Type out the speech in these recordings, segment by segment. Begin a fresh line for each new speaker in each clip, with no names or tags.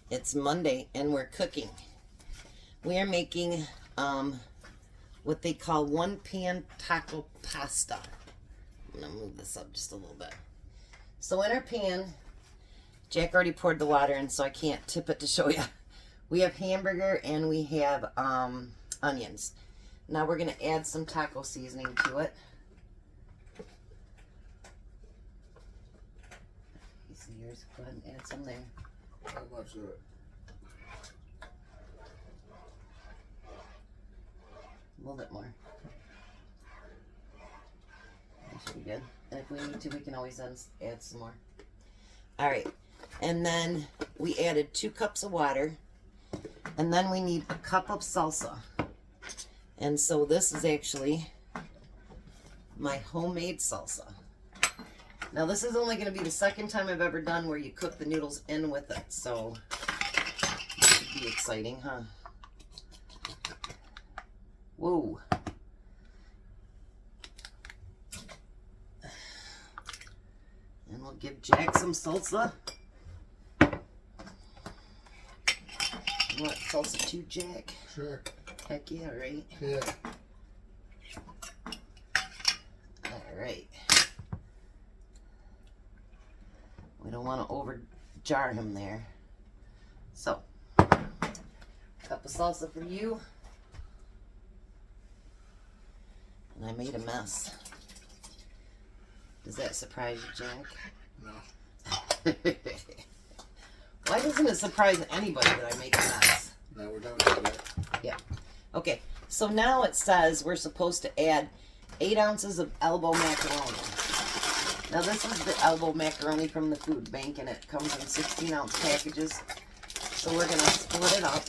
It's Monday and we're cooking. We are making what they call one pan taco pasta. I'm gonna move this up just a little bit. So in our pan, Jack already poured the water in, so I can't tip it to show you. We have hamburger and we have onions. Now we're gonna add some taco seasoning to it. You see yours? Go ahead and add some there.
How much of it?
A little bit more. That should be good. And if we need to, we can always add some more. All right. And then we added 2 cups of water. And then we need a cup of salsa. And so this is actually my homemade salsa. Now this is only going to be the second time I've ever done where you cook the noodles in with it. So it should be exciting, huh? Whoa. And we'll give Jack some salsa. You want salsa too, Jack?
Sure.
Heck yeah, right?
Yeah.
Alright. We don't want to over jar him there. So, cup of salsa for you. And I made a mess. Does that surprise you, Jack?
No.
Why doesn't it surprise anybody that I make a mess?
No, we're done with that.
Yeah. Okay, so now it says we're supposed to add 8 ounces of elbow macaroni. Now this is the elbow macaroni from the food bank, and it comes in 16-ounce packages. So we're going to split it up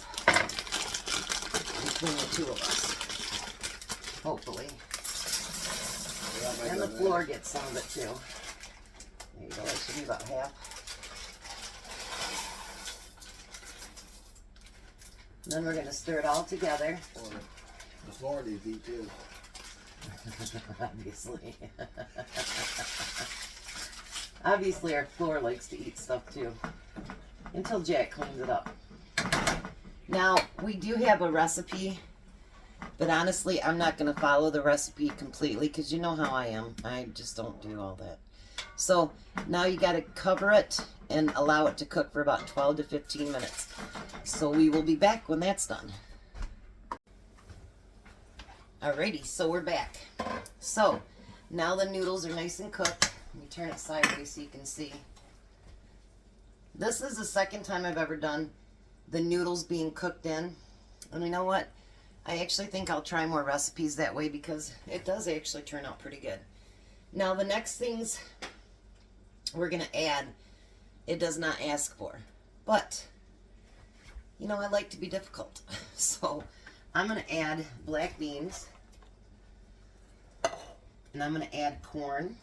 between the 2 of us. Hopefully. And the floor gets some of it too. There you go, that should be about half. And then we're going to stir it all together.
The floor needs to eat too.
Obviously. Obviously our floor likes to eat stuff too. Until Jack cleans it up. Now, we do have a recipe. But honestly, I'm not going to follow the recipe completely because you know how I am. I just don't do all that. So now you got to cover it and allow it to cook for about 12 to 15 minutes. So we will be back when that's done. Alrighty, so we're back. So now the noodles are nice and cooked. Let me turn it sideways so you can see. This is the second time I've ever done the noodles being cooked in. And you know what? I actually think I'll try more recipes that way because it does actually turn out pretty good. Now the next things we're going to add, it does not ask for. But, you know, I like to be difficult. So I'm going to add black beans. And I'm going to add corn.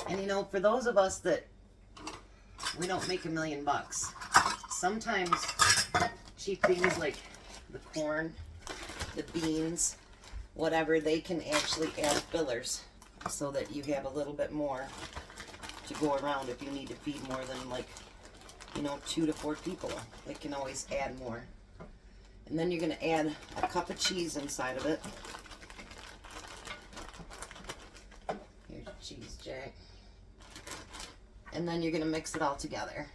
And you know, for those of us that we don't make $1 million, sometimes cheap things like the corn, the beans, whatever, they can actually add fillers so that you have a little bit more to go around if you need to feed more than, like, you know, 2 to 4 people. They can always add more. And then you're going to add a cup of cheese inside of it. Here's your cheese, Jack. And then you're going to mix it all together.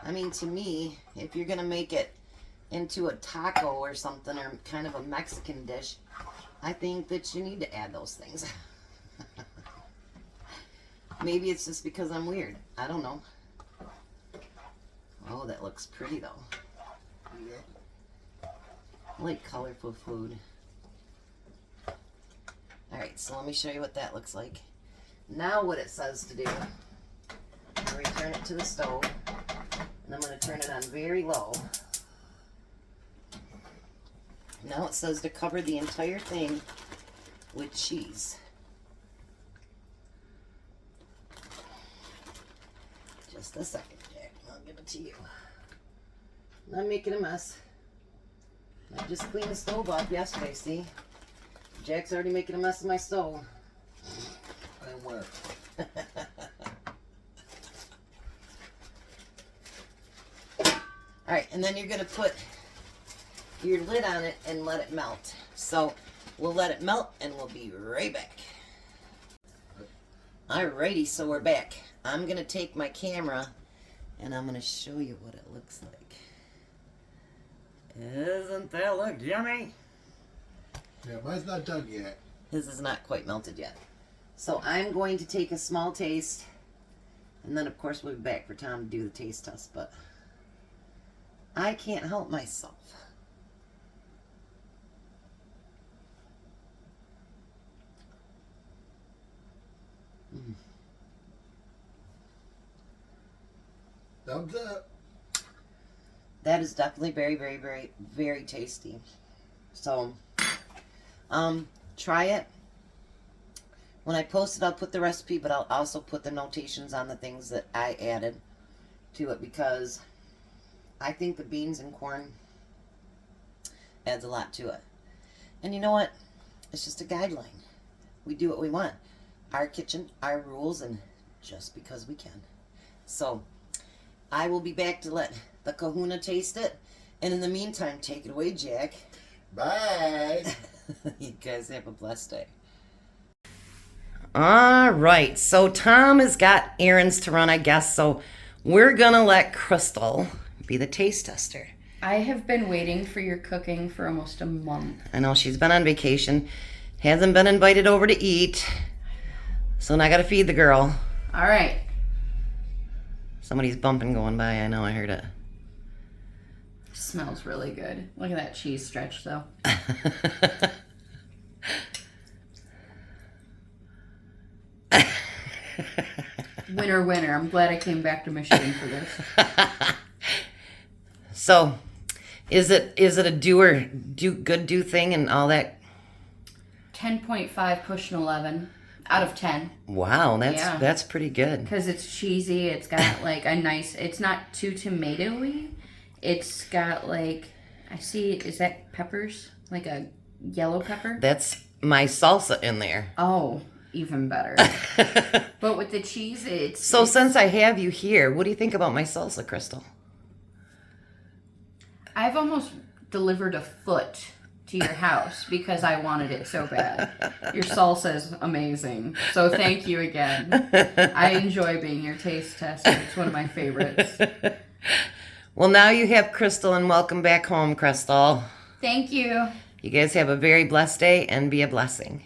I mean, to me, if you're going to make it into a taco or something, or kind of a Mexican dish, I think that you need to add those things. Maybe it's just because I'm weird. I don't know. Oh, that looks pretty, though.
Yeah.
I like colorful food. Alright, so let me show you what that looks like. Now what it says to do, I return it to the stove. And I'm going to turn it on very low. Now it says to cover the entire thing with cheese. Just a second, Jack. I'll give it to you. I'm making a mess. I just cleaned the stove up yesterday, see? Jack's already making a mess of my stove.
And where?
Alright, and then you're going to put your lid on it and let it melt. So we'll let it melt and we'll be right back. Alrighty, so we're back. I'm going to take my camera and I'm going to show you what it looks like. Doesn't that look yummy?
Yeah, mine's not done yet.
His is not quite melted yet. So I'm going to take a small taste, and then of course we'll be back for Tom to do the taste test, but I can't help myself.
Thumbs up.
That is definitely very, very, very, very tasty. So, try it. When I post it, I'll put the recipe, but I'll also put the notations on the things that I added to it because I think the beans and corn adds a lot to it. And you know what? It's just a guideline. We do what we want. Our kitchen, our rules, and just because we can. So, I will be back to let the kahuna taste it. And in the meantime, take it away, Jack.
Bye.
You guys have a blessed day. All right, so Tom has got errands to run, I guess, so we're going to let Crystal be the taste tester.
I have been waiting for your cooking for almost a month.
I know, she's been on vacation, hasn't been invited over to eat, so now I got to feed the girl.
All right.
Somebody's bumping going by, I know, I heard it.
Smells really good. Look at that cheese stretch, though. Winner, winner. I'm glad I came back to Michigan for this.
So, is it a do thing and all that?
10.5 push an 11 out of 10.
Wow, that's pretty good.
Because it's cheesy. It's got like a nice, it's not too tomatoey. It's got like, I see, is that peppers? Like a yellow pepper?
That's my salsa in there.
Oh, even better. But with the cheese, it's...
So since I have you here, what do you think about my salsa, Crystal?
I've almost delivered a foot to your house because I wanted it so bad. Your salsa is amazing. So thank you again. I enjoy being your taste tester. It's one of my favorites.
Well, now you have Crystal, and welcome back home, Crystal.
Thank you.
You guys have a very blessed day and be a blessing.